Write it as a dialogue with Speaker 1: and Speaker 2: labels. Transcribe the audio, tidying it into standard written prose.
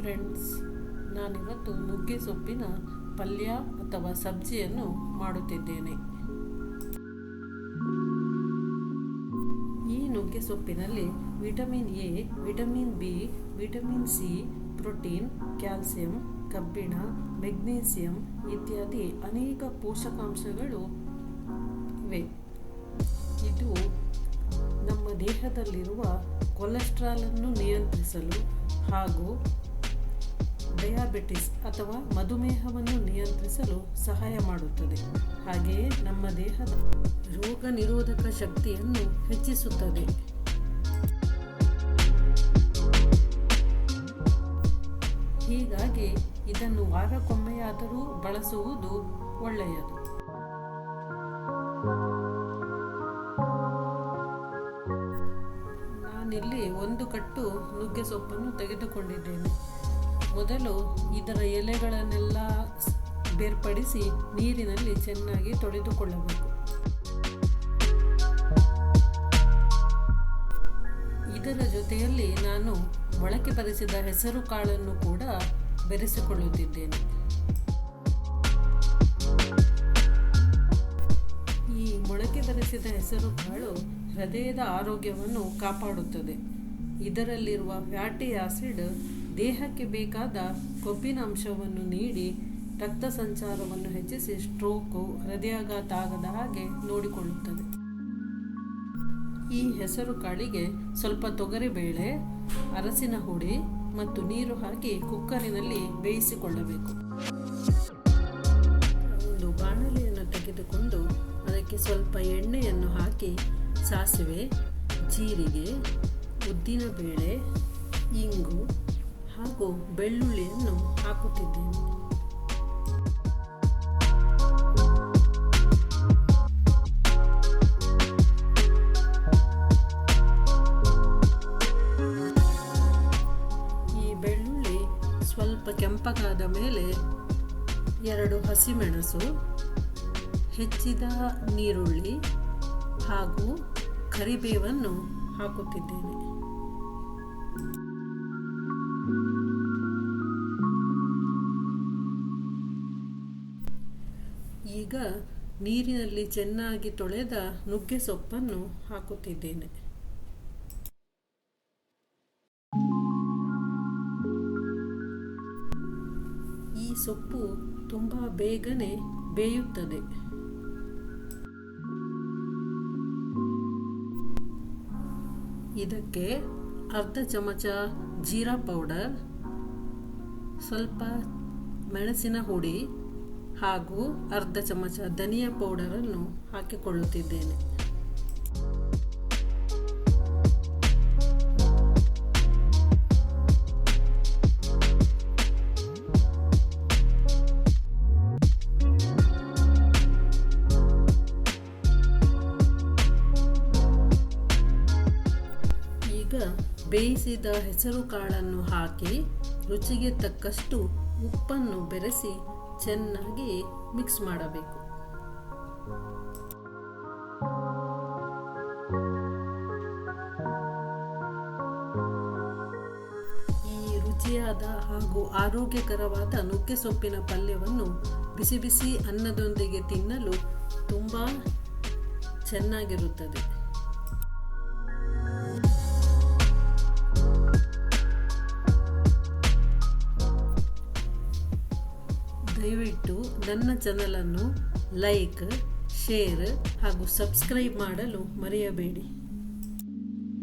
Speaker 1: Friends, ನಾನಿವತ್ತು ನುಗ್ಗೆ ಸೊಪ್ಪಿನ ಪಲ್ಯ ಅಥವಾ ಸಬ್ಜಿಯನ್ನು ಮಾಡುತ್ತಿದ್ದೇನೆ. ಈ ನುಗ್ಗೆ ಸೊಪ್ಪಿನಲ್ಲಿ vitamin A, vitamin B, vitamin C, protein, calcium, ಕಬ್ಬಿಣ, ಮೆಗ್ನೀಸಿಯಂ ಇತ್ಯಾದಿ ಅನೇಕ ಪೋಷಕಾಂಶಗಳು ಇವೆ. ಇದು ನಮ್ಮ ದೇಹದಲ್ಲಿರುವ ಕೊಲೆಸ್ಟ್ರಾಲನ್ನು ನಿಯಂತ್ರಿಸಲು ಹಾಗೂ ಡಯಾಬಿಟಿಸ್ ಅಥವಾ ಮಧುಮೇಹವನ್ನು ನಿಯಂತ್ರಿಸಲು ಸಹಾಯ ಮಾಡುತ್ತದೆ. ಹಾಗೆಯೇ ನಮ್ಮ ದೇಹದ ರೋಗ ನಿರೋಧಕ ಶಕ್ತಿಯನ್ನು ಹೆಚ್ಚಿಸುತ್ತದೆ. ಹೀಗಾಗಿ ಇದನ್ನು ವಾರಕ್ಕೊಮ್ಮೆಯಾದರೂ ಬಳಸುವುದು ಒಳ್ಳೆಯದು. ನಾನಿಲ್ಲಿ 1 ಕಟ್ಟು ನುಗ್ಗೆ ಸೊಪ್ಪನ್ನು ತೆಗೆದುಕೊಂಡಿದ್ದೇನೆ. ಮೊದಲು ಇದರ ಎಲೆಗಳನ್ನೆಲ್ಲ ಬೇರ್ಪಡಿಸಿ ನೀರಿನಲ್ಲಿ ಚೆನ್ನಾಗಿ ತೊಳೆದುಕೊಳ್ಳಬೇಕು. ಇದರ ಜೊತೆಯಲ್ಲಿ ನಾನು ಮೊಳಕೆ ಬರಿಸಿದ ಹೆಸರು ಕಾಳನ್ನು ಕೂಡ ಬೆರೆಸಿಕೊಳ್ಳುತ್ತಿದ್ದೇನೆ. ಈ ಮೊಳಕೆ ಬರಿಸಿದ ಹೆಸರು ಕಾಳು ಹೃದಯದ ಆರೋಗ್ಯವನ್ನು ಕಾಪಾಡುತ್ತದೆ. ಇದರಲ್ಲಿರುವ ಫ್ಯಾಟಿ ಆಸಿಡ್ ದೇಹಕ್ಕೆ ಬೇಕಾದ ಕೊಬ್ಬಿನ ಅಂಶವನ್ನು ನೀಡಿ ರಕ್ತ ಸಂಚಾರವನ್ನು ಹೆಚ್ಚಿಸಿ ಸ್ಟ್ರೋಕು, ಹೃದಯಾಘಾತ ಆಗದ ಹಾಗೆ ನೋಡಿಕೊಳ್ಳುತ್ತದೆ. ಈ ಹೆಸರು ಕಾಳಿಗೆ ಸ್ವಲ್ಪ ತೊಗರಿಬೇಳೆ, ಅರಸಿನ ಹುಡಿ ಮತ್ತು ನೀರು ಹಾಕಿ ಕುಕ್ಕರಿನಲ್ಲಿ ಬೇಯಿಸಿಕೊಳ್ಳಬೇಕು. ಒಂದು ಬಾಣಲೆಯನ್ನು ತೆಗೆದುಕೊಂಡು ಅದಕ್ಕೆ ಸ್ವಲ್ಪ ಎಣ್ಣೆಯನ್ನು ಹಾಕಿ ಸಾಸಿವೆ, ಜೀರಿಗೆ, ಉದ್ದಿನಬೇಳೆ, ಇಂಗು ಹಾಗೂ ಬೆಳ್ಳುಳ್ಳಿಯನ್ನು ಹಾಕುತ್ತಿದ್ದೇನೆ. ಈ ಬೆಳ್ಳುಳ್ಳಿ ಸ್ವಲ್ಪ ಕೆಂಪಗಾದ ಮೇಲೆ 2 ಹಸಿಮೆಣಸು, ಹೆಚ್ಚಿದ ನೀರುಳ್ಳಿ ಹಾಗೂ ಕರಿಬೇವನ್ನು ಹಾಕುತ್ತಿದ್ದೇನೆ. ಈಗ ನೀರಿನಲ್ಲಿ ಚೆನ್ನಾಗಿ ತೊಳೆದ ನುಗ್ಗೆ ಸೊಪ್ಪನ್ನು ಹಾಕುತ್ತಿದ್ದೇನೆ. ಈ ಸೊಪ್ಪು ತುಂಬ ಬೇಗನೆ ಬೇಯುತ್ತದೆ. ಇದಕ್ಕೆ ಅರ್ಧ ಚಮಚ ಜೀರಾ ಪೌಡರ್, ಸ್ವಲ್ಪ ಮೆಣಸಿನ ಹುಡಿ ಹಾಗೂ ಅರ್ಧ ಚಮಚ ಧನಿಯಾ ಪೌಡರನ್ನು ಹಾಕಿಕೊಳ್ಳುತ್ತಿದ್ದೇನೆ. ಈಗ ಬೇಯಿಸಿದ ಹೆಸರು ಕಾಳನ್ನು ಹಾಕಿ ರುಚಿಗೆ ತಕ್ಕಷ್ಟು ಉಪ್ಪನ್ನು ಬೆರೆಸಿ ಚೆನ್ನಾಗಿ ಮಿಕ್ಸ್ ಮಾಡಬೇಕು. ಈ ರುಚಿಯಾದ ಹಾಗೂ ಆರೋಗ್ಯಕರವಾದ ನುಗ್ಗೆ ಸೊಪ್ಪಿನ ಪಲ್ಯವನ್ನು ಬಿಸಿ ಬಿಸಿ ಅನ್ನದೊಂದಿಗೆ ತಿನ್ನಲು ತುಂಬ ಚೆನ್ನಾಗಿರುತ್ತದೆ. ದಯವಿಟ್ಟು ನನ್ನ ಚಾನಲನ್ನು ಲೈಕ್, ಶೇರ್ ಹಾಗೂ ಸಬ್ಸ್ಕ್ರೈಬ್ ಮಾಡಲು ಮರೆಯಬೇಡಿ.